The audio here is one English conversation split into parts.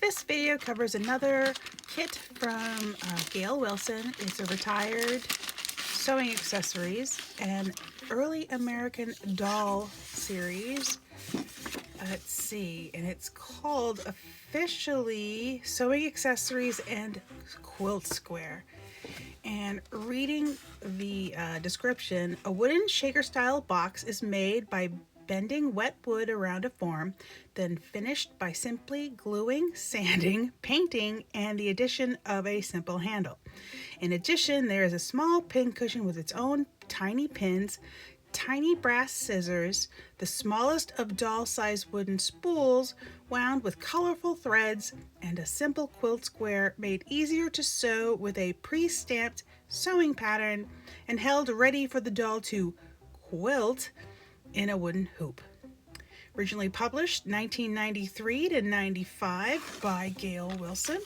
This video covers another kit from Gail Wilson. It's a retired sewing accessories and early American doll series. Let's see, and it's called officially Sewing Accessories and Quilt Square. And reading the description, a wooden shaker style box is made by bending wet wood around a form, then finished by simply gluing, sanding, painting, and the addition of a simple handle. In addition, there is a small pin cushion with its own tiny pins, tiny brass scissors, the smallest of doll-sized wooden spools wound with colorful threads, and a simple quilt square made easier to sew with a pre-stamped sewing pattern and held ready for the doll to quilt in a wooden hoop. Originally published 1993 to 95 by Gail Wilson.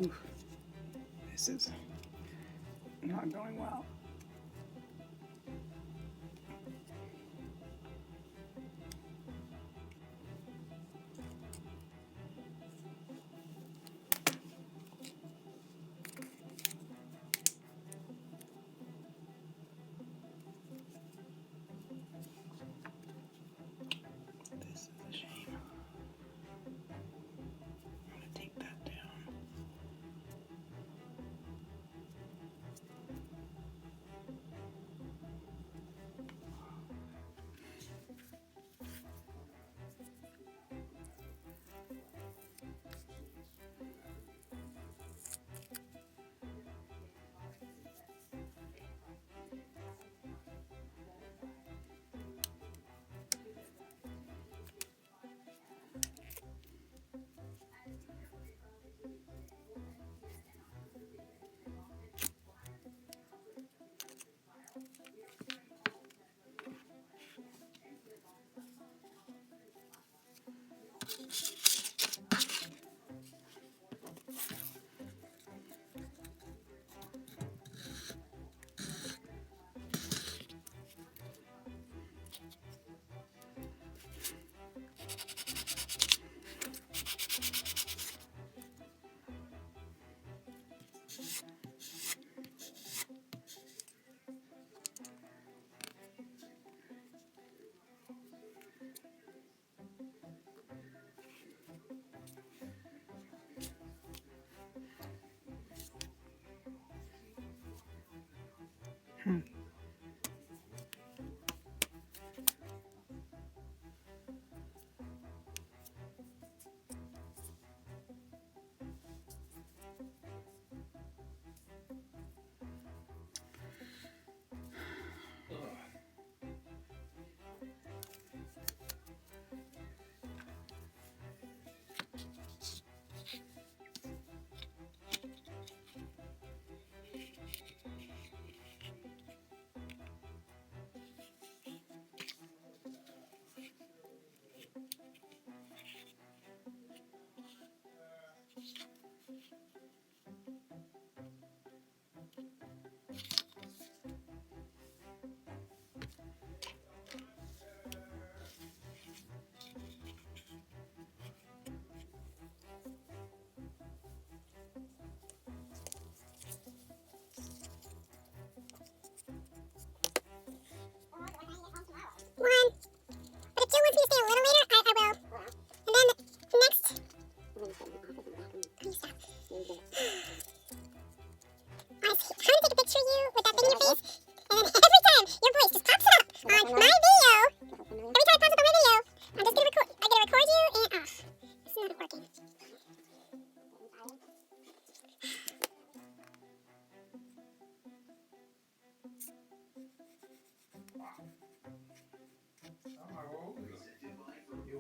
Oof, this is not going well.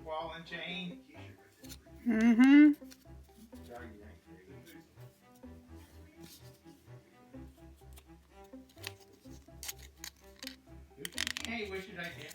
ball and chain. Mm-hmm. Hey, what should I do?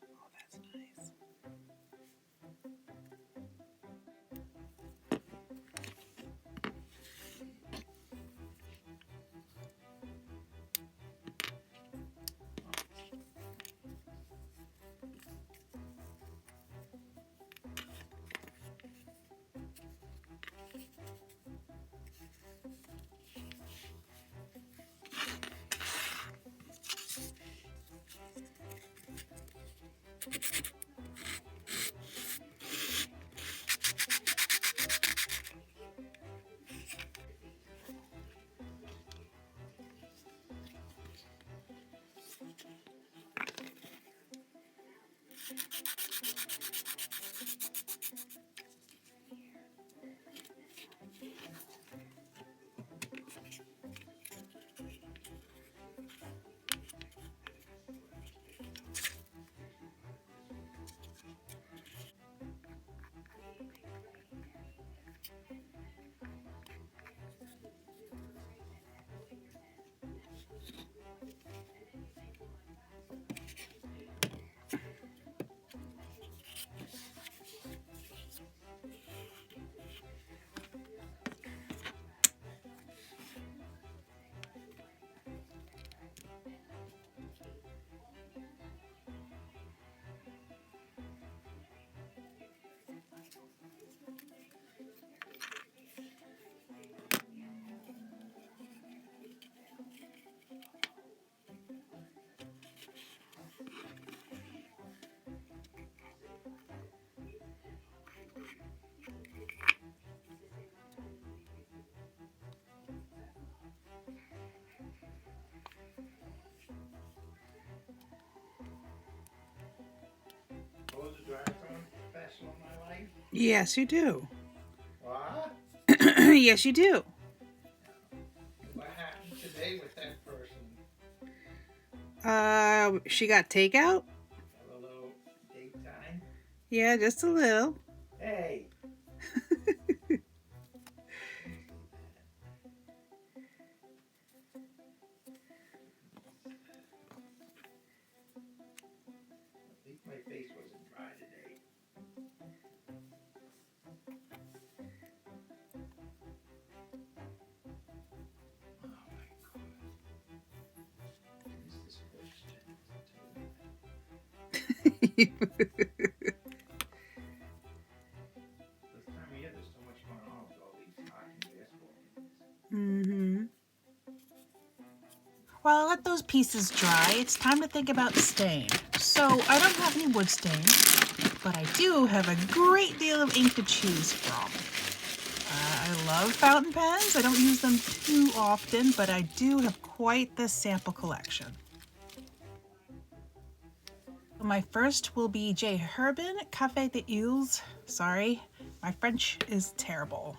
Oh, that's nice. life? Yes, you do. What? Yes, you do. What happened today with that person? She got takeout? Have a little date time? Yeah, just a little. Hey! At least my face wasn't dry today. Oh my god. Is this question? This time of year there's so much going on with all these hockey and basketball games. Mm-hmm. While I let those pieces dry, it's time to think about stain. So I don't have any wood stain, but I do have a great deal of ink to choose from. I love fountain pens. I don't use them too often, but I do have quite the sample collection. My first will be J. Herbin Café des Huiles. Sorry, my French is terrible.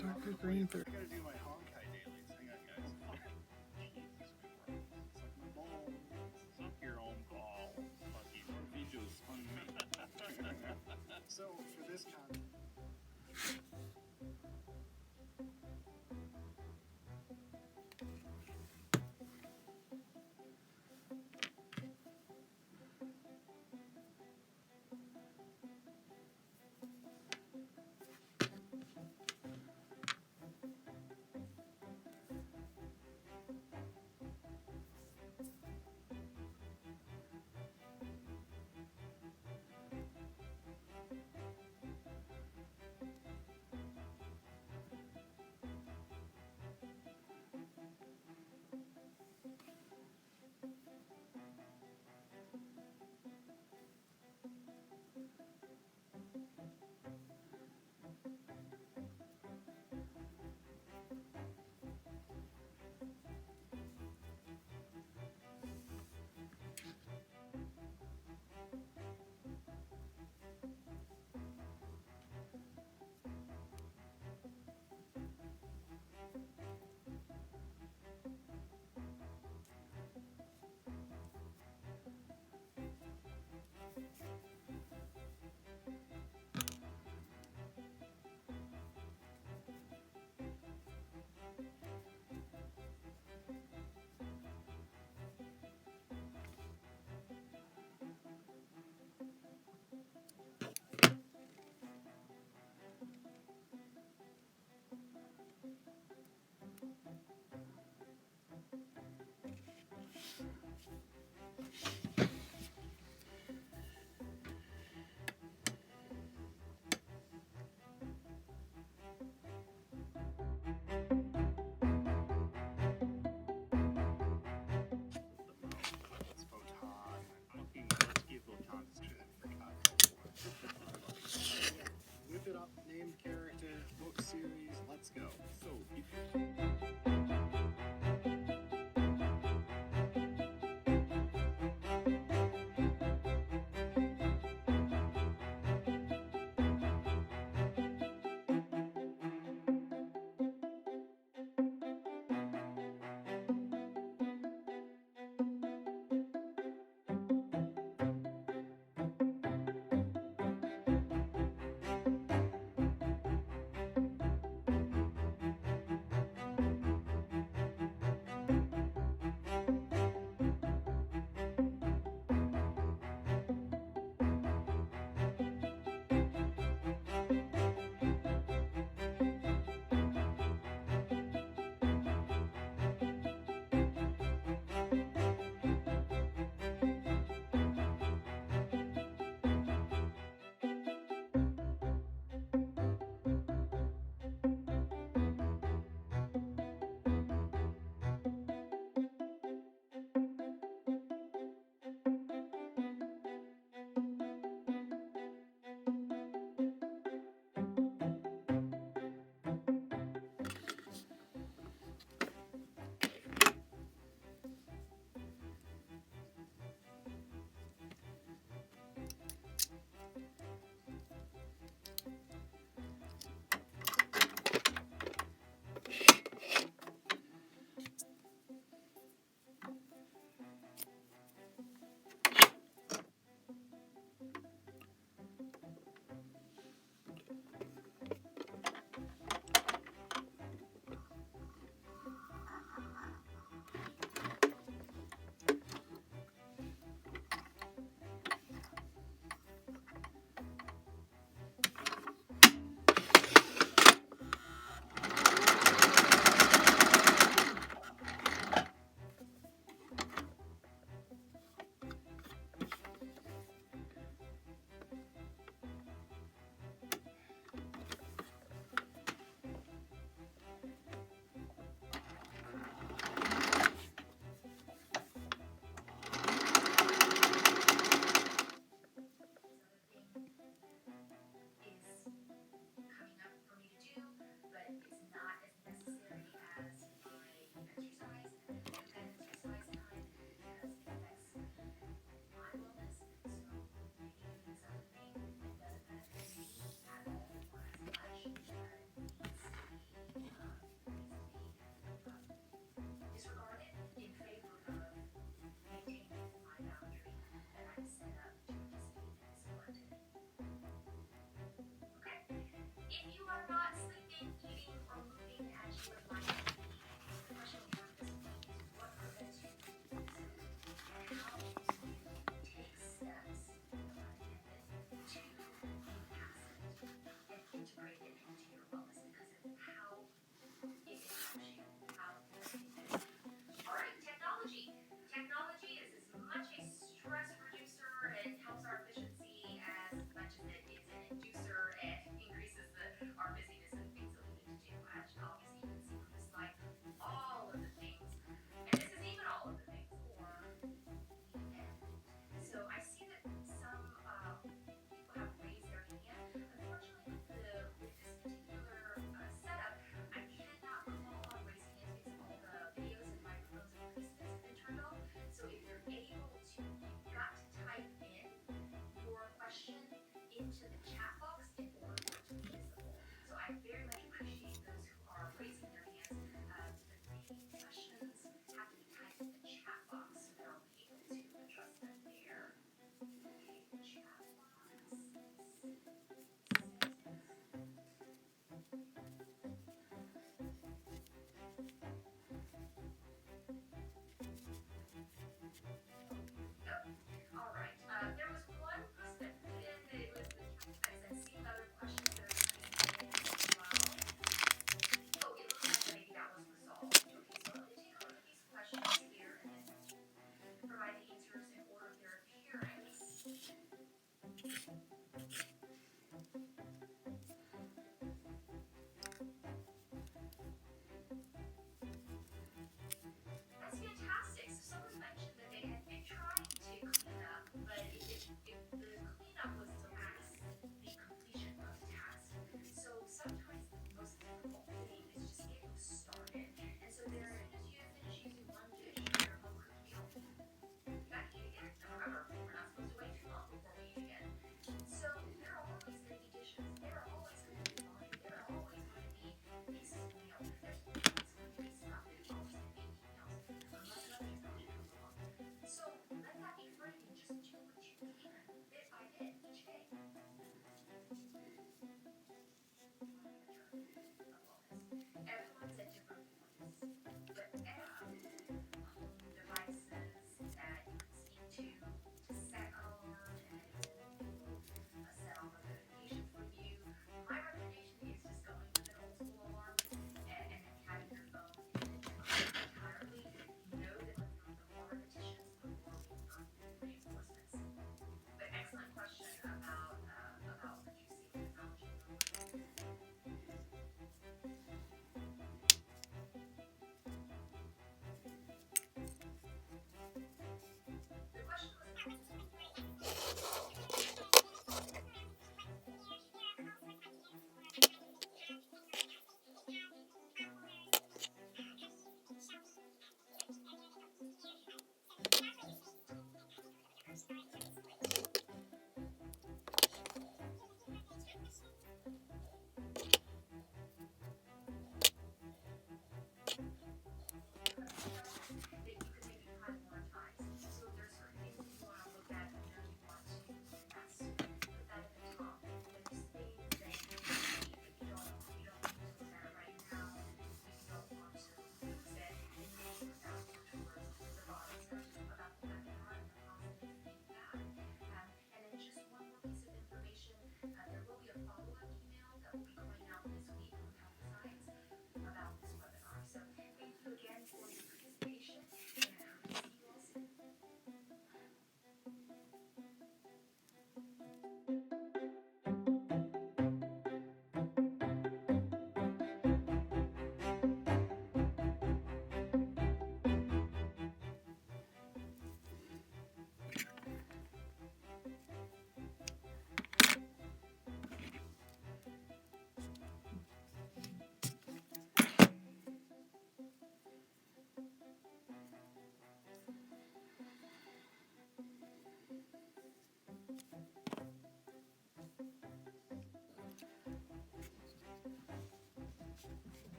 Darker green for I gotta do my honkai dailies. Hang on, guys. Jesus Christ. Suck my balls. Suck your own balls. Fucking Rufijos on me. So, for this con...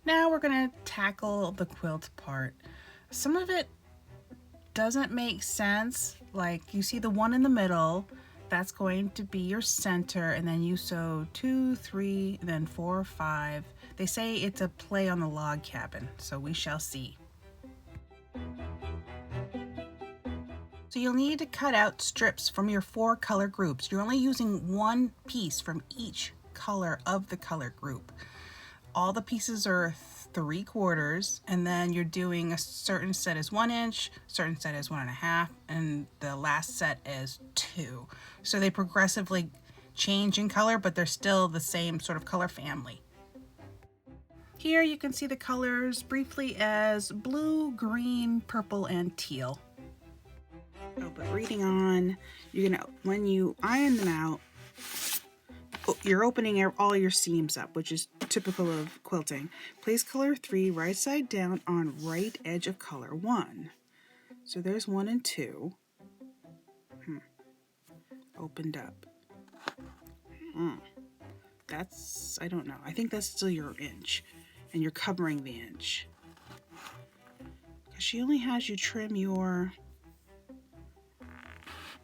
Now we're gonna tackle the quilt part. Some of it doesn't make sense. Like you see the one in the middle, that's going to be your center, and then you sew 2, 3, and then 4, 5. They say it's a play on the log cabin, so we shall see. So you'll need to cut out strips from your 4 color groups. You're only using one piece from each color of the color group. All the pieces are 3/4, and then you're doing a certain set is 1 inch, certain set is 1.5, and the last set is 2. So they progressively change in color, but they're still the same sort of color family. Here you can see the colors briefly as blue, green, purple, and teal. Oh, but reading on, you're gonna, when you iron them out, you're opening all your seams up, which is typical of quilting. Place color 3 right side down on right edge of color 1. So there's 1 and 2. Opened up. That's, I don't know. I think that's still your inch, and you're covering the inch. Because she only has you trim your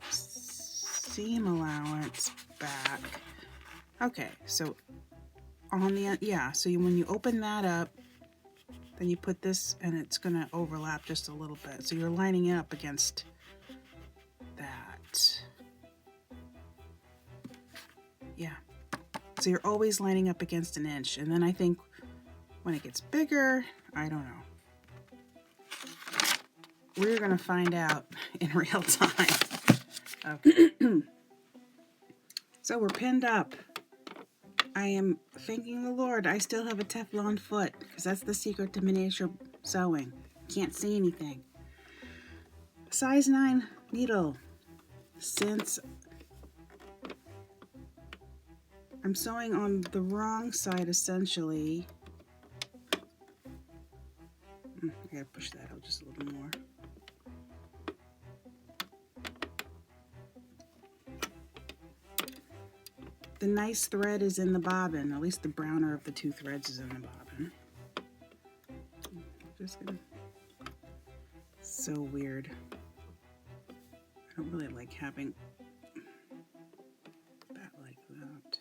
seam allowance back. Okay, so on the, yeah, so when you open that up, then you put this, and it's gonna overlap just a little bit. So you're lining it up against that. Yeah. So you're always lining up against an inch. And then I think when it gets bigger, I don't know. We're gonna find out in real time. Okay. So we're pinned up. I am thanking the Lord I still have a Teflon foot, because that's the secret to miniature sewing. Can't see anything. Size 9 needle. Since I'm sewing on the wrong side essentially, I gotta push that out just a little more. The nice thread is in the bobbin, at least the browner of the 2 threads is in the bobbin. Just gonna, so weird. I don't really like having that like that.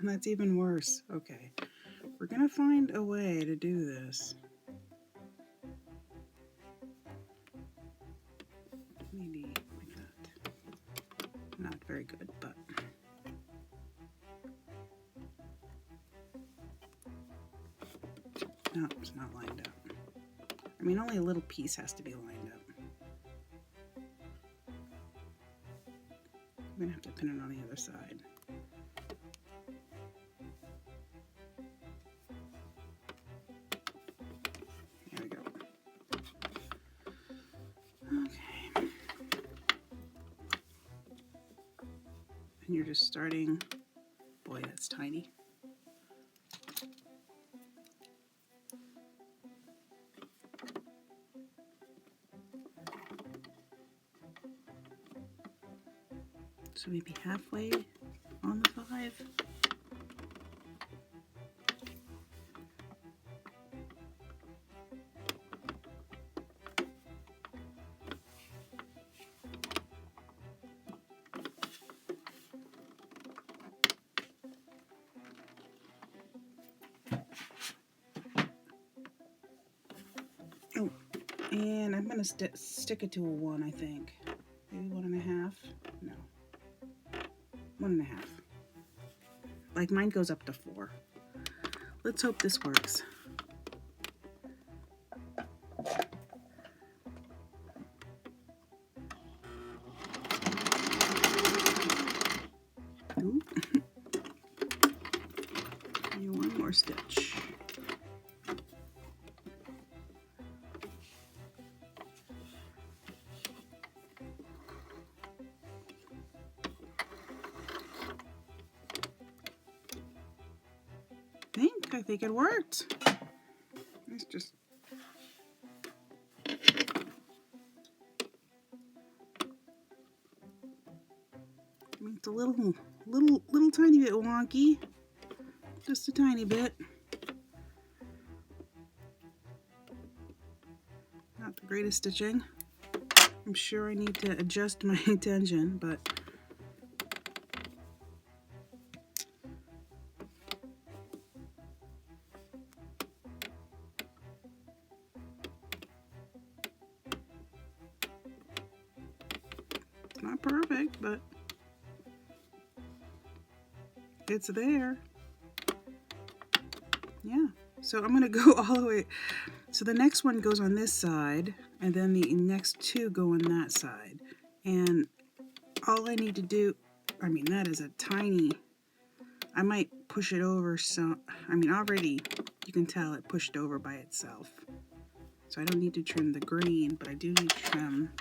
That's even worse. Okay, we're gonna find a way to do this. Maybe like that. Not very good, but no, it's not lined up. I mean, only a little piece has to be lined up. I'm gonna have to pin it on the other side. There we go. Okay. And you're just starting, boy, that's tiny. So maybe halfway on the 5. Oh, and I'm gonna stick it to a 1, I think. Maybe 1.5. No. 1.5. Like mine goes up to 4. Let's hope this works. Ooh. And 1 more stitch. I think it worked. It's just I mean, it's a little tiny bit wonky. just a tiny bit. Not the greatest stitching. I'm sure I need to adjust my tension, but it's not perfect, but it's there. Yeah, so I'm gonna go all the way. So the next one goes on this side, and then the next two go on that side. And all I need to do, I mean, that is a tiny, I might push it over some, I mean, already you can tell it pushed over by itself. So I don't need to trim the green, but I do need to trim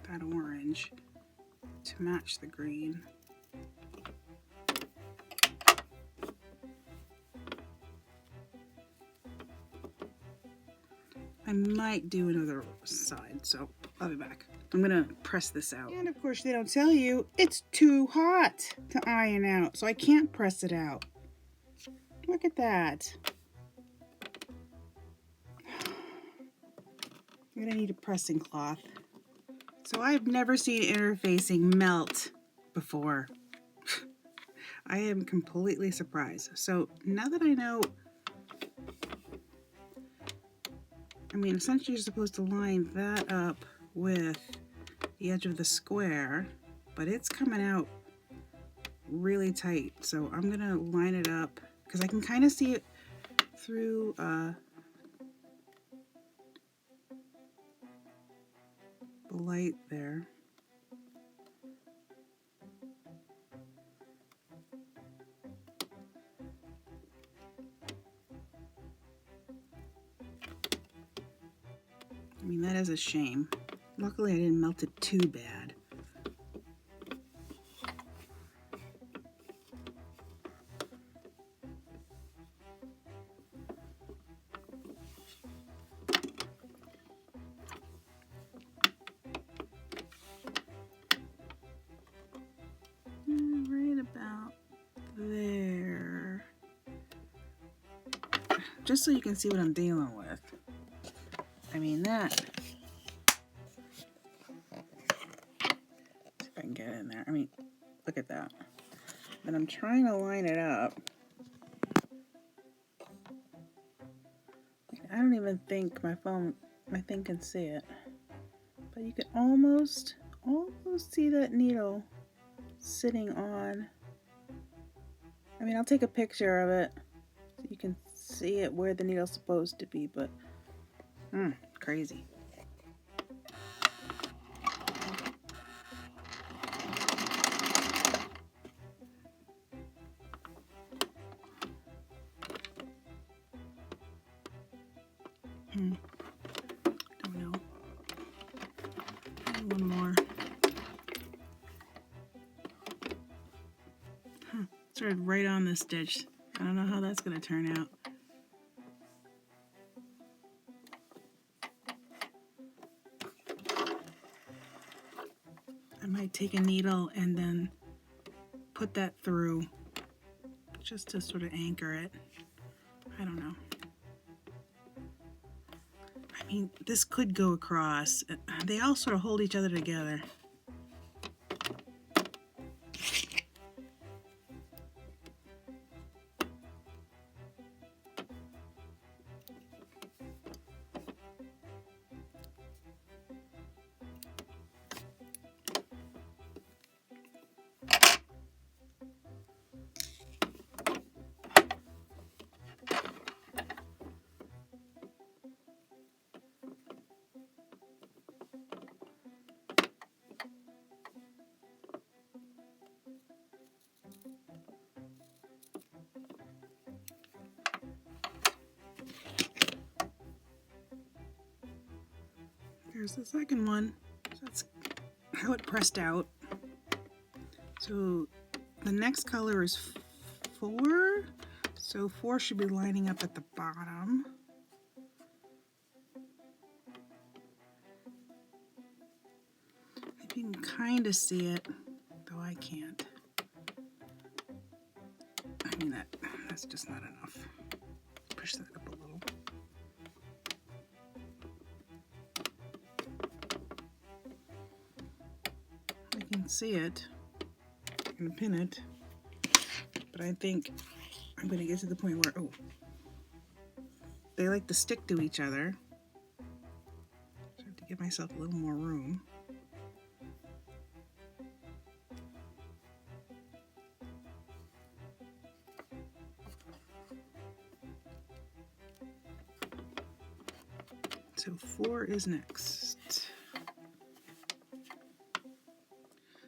that orange to match the green. I might do another side, so I'll be back. I'm gonna press this out. And of course they don't tell you it's too hot to iron out, so I can't press it out. Look at that. I'm gonna need a pressing cloth. So I've never seen interfacing melt before. I am completely surprised. So now that I know, I mean, essentially you're supposed to line that up with the edge of the square, but it's coming out really tight. So I'm gonna line it up because I can kind of see it through the light there. I mean, that is a shame. Luckily I didn't melt it too bad. Right about there. Just so you can see what I'm dealing with. I mean, that. See if I can get in there. I mean, look at that. But I'm trying to line it up. I don't even think my thing can see it. But you can almost see that needle sitting on. I mean, I'll take a picture of it so you can see it where the needle's supposed to be, but crazy. Don't know. One more. Started right on the stitch. I don't know how that's going to turn out. I might take a needle and then put that through just to sort of anchor it. I don't know. I mean, this could go across. They all sort of hold each other together. Here's the second one. So that's how it pressed out. So the next color is 4. So 4 should be lining up at the bottom. can kind of see it, though I can't. I mean, that's just not enough. Push that up a little. I can see it. I can pin it. But I think I'm going to get to the point where, oh, they like to stick to each other. So I have to give myself a little more room. So 4 is next.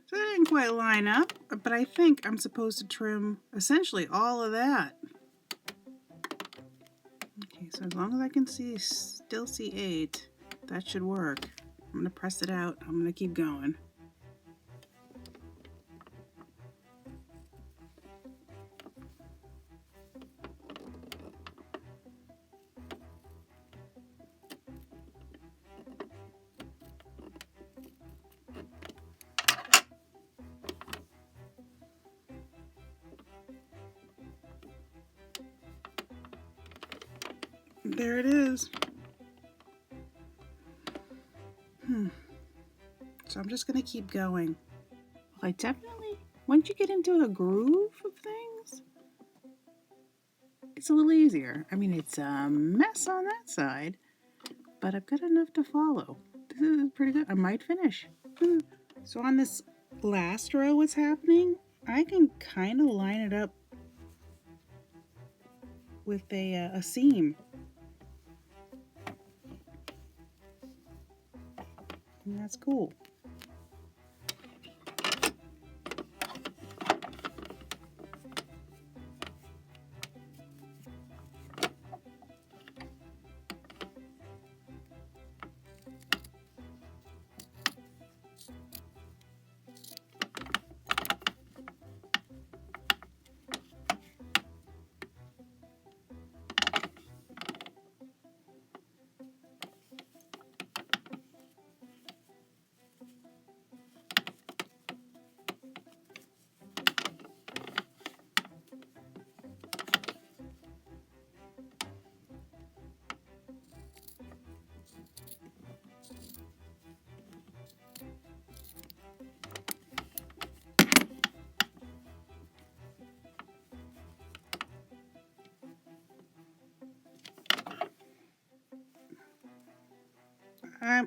So that didn't quite line up, but I think I'm supposed to trim essentially all of that. Okay, so as long as I can still see 8, that should work. I'm going to press it out. I'm going to keep going. There it is. So I'm just going to keep going. Well, I definitely, once you get into a groove of things, it's a little easier. I mean, it's a mess on that side, but I've got enough to follow. This is pretty good. I might finish. So on this last row, what's happening? I can kind of line it up with a seam. And that's cool.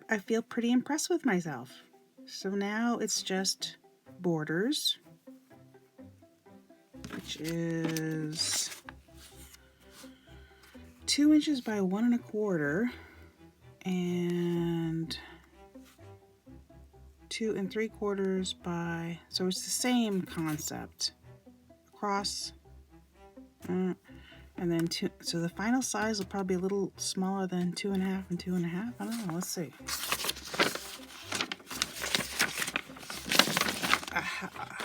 I feel pretty impressed with myself. So now it's just borders, which is 2 inches by 1 1/4 and 2 3/4 by, so it's the same concept across, and then 2. So the final size will probably be a little smaller than 2 1/2 and 2 1/2. I don't know. Let's see. Aha.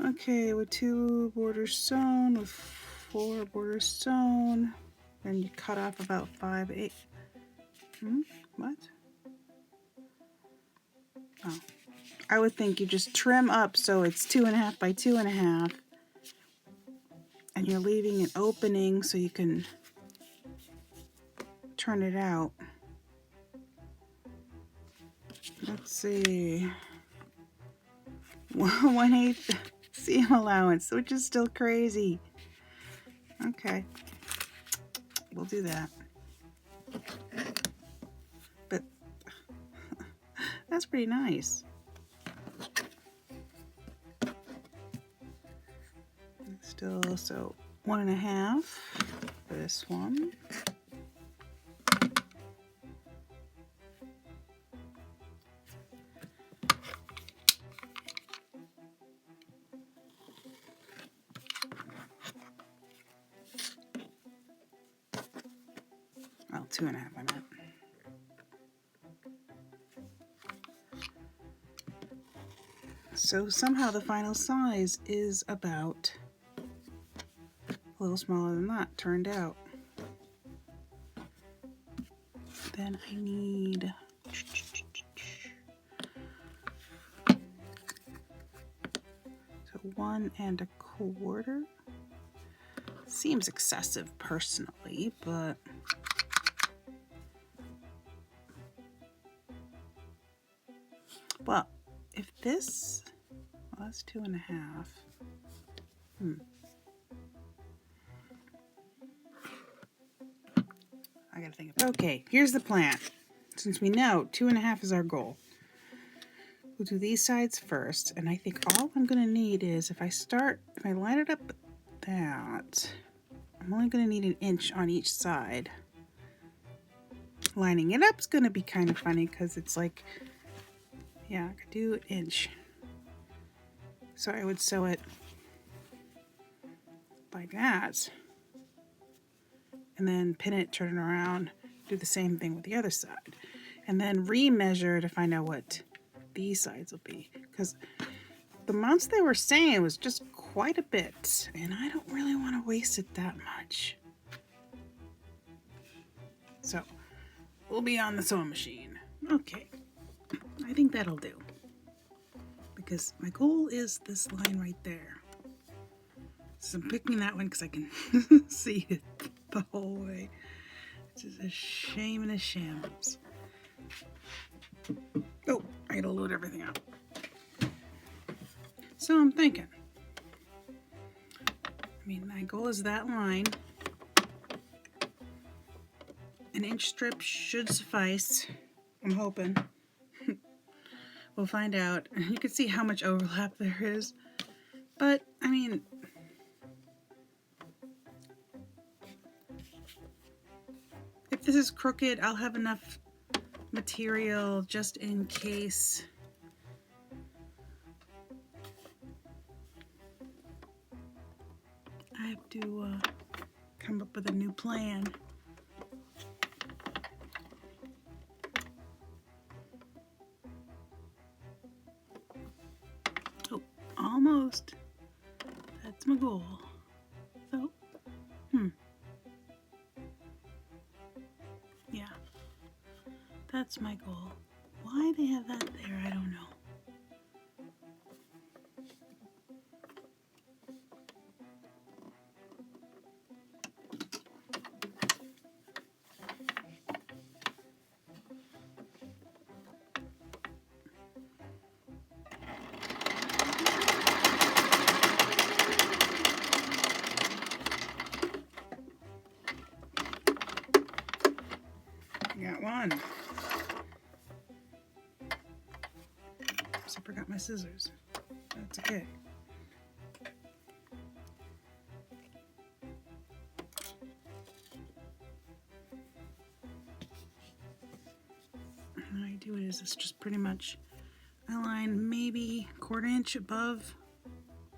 Okay, with 2 borders sewn, with 4 borders sewn, then you cut off about 5/8. What? Oh, I would think you just trim up so it's 2 1/2 by 2 1/2, and you're leaving an opening so you can turn it out. Let's see. 1/8 seam allowance, which is still crazy. Okay, we'll do that. But that's pretty nice. Still, so 1 1/2 for this one. Well, 2 1/2, I meant. So somehow the final size is about a little smaller than that, turned out. Then I need 1¼ seems excessive personally, but well, if this, well, that's 2½. I gotta think of it. Okay, here's the plan. Since we know 2½ is our goal, we'll do these sides first, and I think all I'm gonna need is if I line it up that, I'm only gonna need 1 inch on each side. Lining it up is gonna be kind of funny because it's like, yeah, I could do 1 inch. So I would sew it like that, and then pin it, turn it around, do the same thing with the other side, and then remeasure to find out what these sides will be, because the amounts they were saying was just quite a bit, and I don't really want to waste it that much. So we'll be on the sewing machine. Okay, I think that'll do, because my goal is this line right there. So I'm picking that one because I can see it the whole way. It's just a shame and a shambles. Oh, I gotta load everything up. So I'm thinking, I mean, my goal is that line. 1 inch strip should suffice. I'm hoping. We'll find out. You can see how much overlap there is. But, I mean, if this is crooked, I'll have enough material just in case. I have to come up with a new plan. Oh, almost. That's my goal. So, yeah. That's my goal. Why they have that there, I don't know. I got one. Oops, I forgot my scissors. That's okay. What I do is it's just pretty much I line maybe 1/4 inch above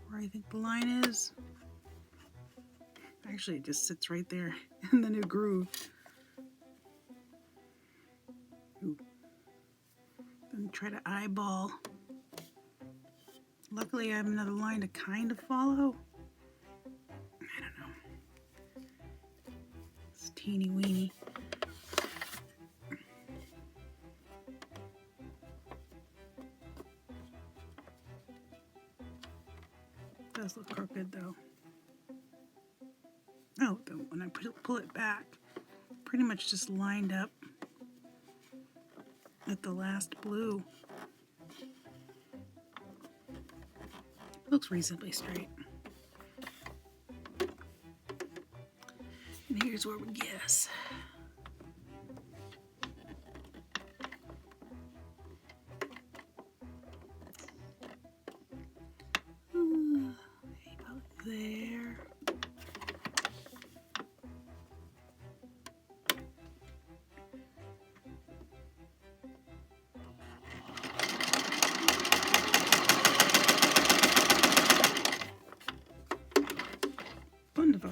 where I think the line is. Actually, it just sits right there in the new groove. Ooh. Then try to eyeball. Luckily, I have another line to kind of follow. I don't know. It's teeny weeny. Does look crooked though. Oh, when I pull it back, pretty much just lined up with the last blue. Looks reasonably straight. And here's where we guess. About there. Wunderbar.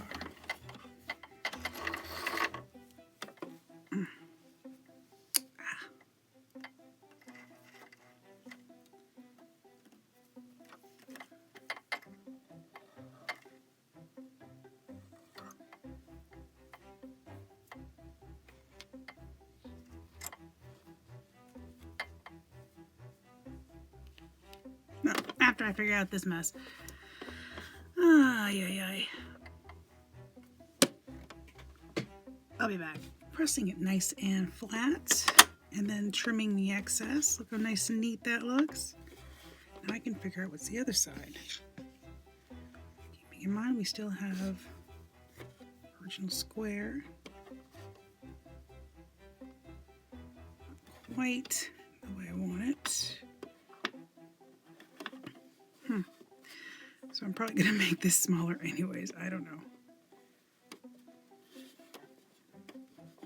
Now, after I figure out this mess, Ay, ay, ay. I'll be back. Pressing it nice and flat and then trimming the excess. Look how nice and neat that looks. Now I can figure out what's the other side. Keeping in mind we still have original square. Not quite the way I want it. So I'm probably going to make this smaller anyways. I don't know.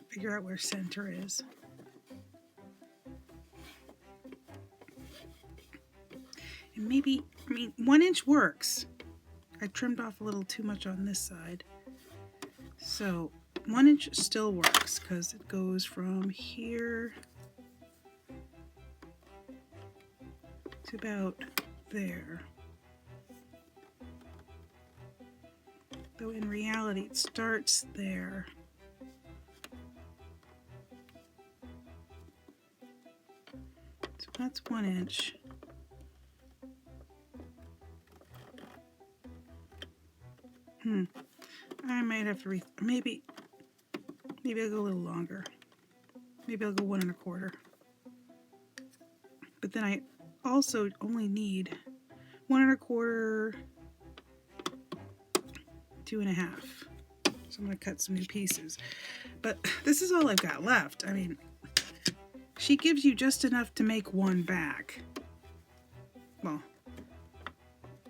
Figure out where center is. And maybe, 1 inch works. I trimmed off a little too much on this side. So 1 inch still works because it goes from here to about there. Though in reality it starts there. So that's 1 inch. I might have to maybe I'll go a little longer. Maybe I'll go 1 1/4. But then I also only need 1 1/4, 2 1/2. So I'm going to cut some new pieces. But this is all I've got left. I mean, she gives you just enough to make one back. Well,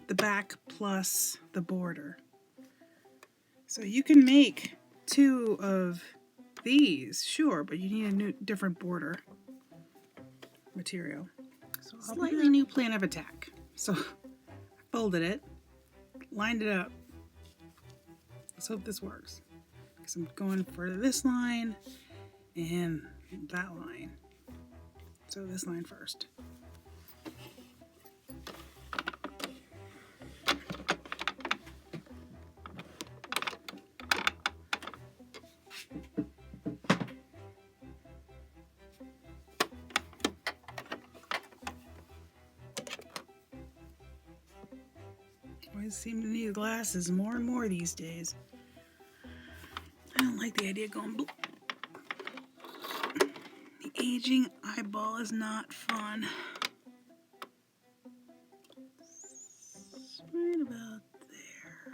the back plus the border. So you can make 2 of these, sure, but you need a different border material. So slightly new plan of attack. So I folded it, lined it up. Let's hope this works. Because I'm going for this line and that line. So this line first. Always seem to need glasses more and more these days. I don't like the idea of going blue. The aging eyeball is not fun. It's right about there.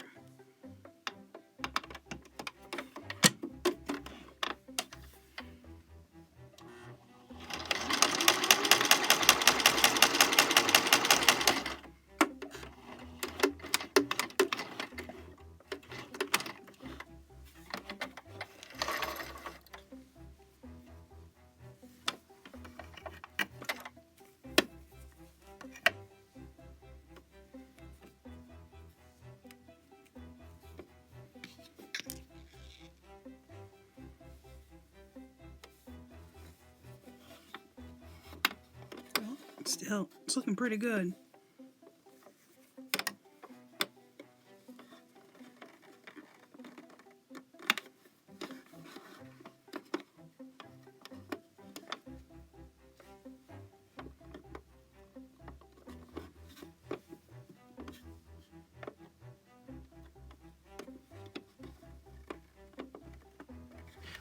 Still, it's looking pretty good.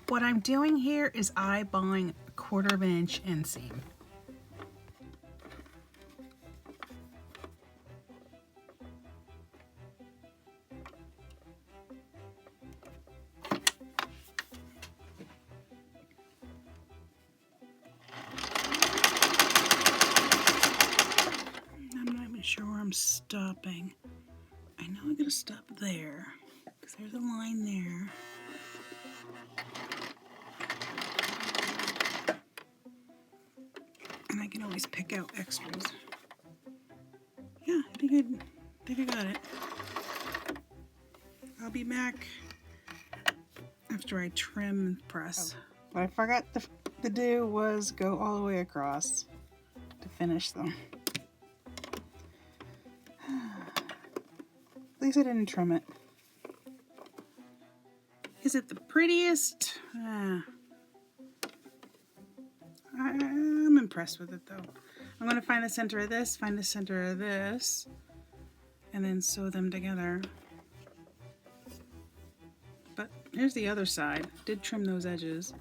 What I'm doing here is eyeballing a 1/4 inch inseam. I'm not even sure where I'm stopping. I know I'm gonna stop there because there's a line there. And I can always pick out extras. Yeah, I think I got it. I'll be back after I trim and press. What I forgot to do was go all the way across to finish them. At least I didn't trim it. Is it the prettiest? I'm impressed with it though. I'm going to find the center of this, find the center of this, and then sew them together. But here's the other side. Did trim those edges.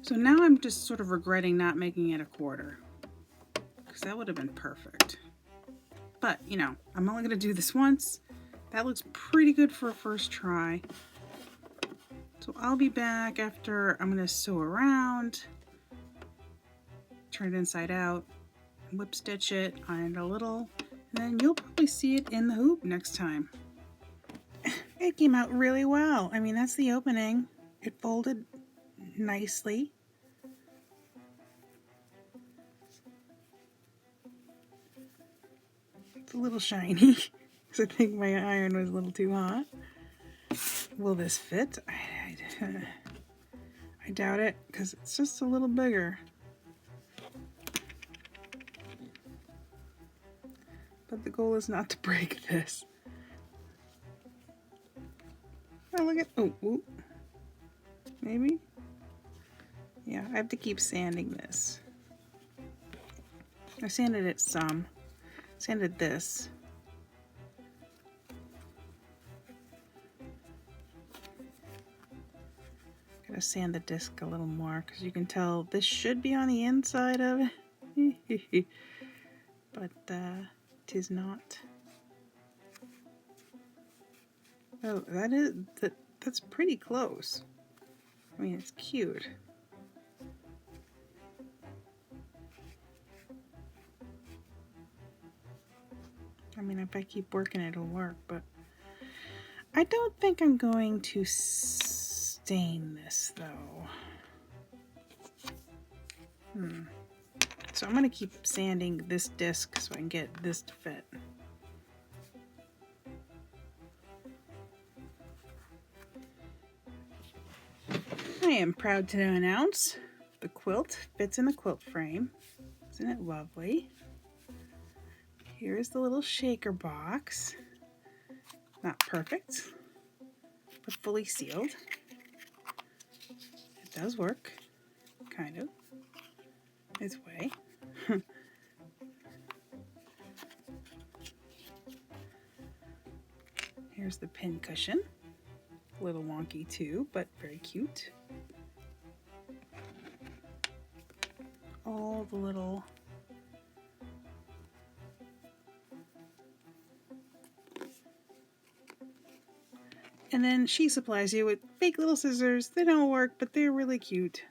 So now I'm just sort of regretting not making it a quarter, because that would have been perfect. But, you know, I'm only going to do this once. That looks pretty good for a first try. So I'll be back after I'm going to sew around, turn it inside out, whip stitch it, iron it a little, and then you'll probably see it in the hoop next time. It came out really well. I mean, that's the opening. It folded nicely. It's a little shiny because I think my iron was a little too hot. Will this fit? I doubt it because it's just a little bigger. But the goal is not to break this. Oh, look at, oh, maybe? Yeah, I have to keep sanding this. I sanded it some. Sanded this. Gotta sand the disc a little more because you can tell this should be on the inside of it. But tis not. Oh, that's pretty close. I mean, it's cute. I mean, if I keep working, it'll work, but I don't think I'm going to stain this, though. So I'm going to keep sanding this disc so I can get this to fit. I am proud to announce the quilt fits in the quilt frame. Isn't it lovely? Here's the little shaker box. Not perfect, but fully sealed. It does work, kind of, its way. Here's the pin cushion. A little wonky too, but very cute. All the little and then she supplies you with fake little scissors. They don't work, but they're really cute.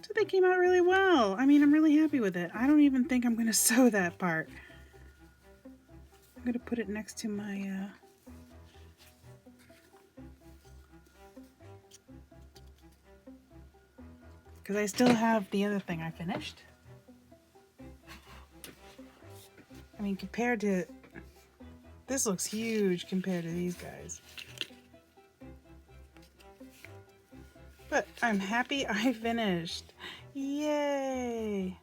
So they came out really well. I mean, I'm really happy with it. I don't even think I'm going to sew that part. I'm going to put it next to my because I still have the other thing I finished. I mean, compared to, this looks huge compared to these guys. But I'm happy I finished. Yay!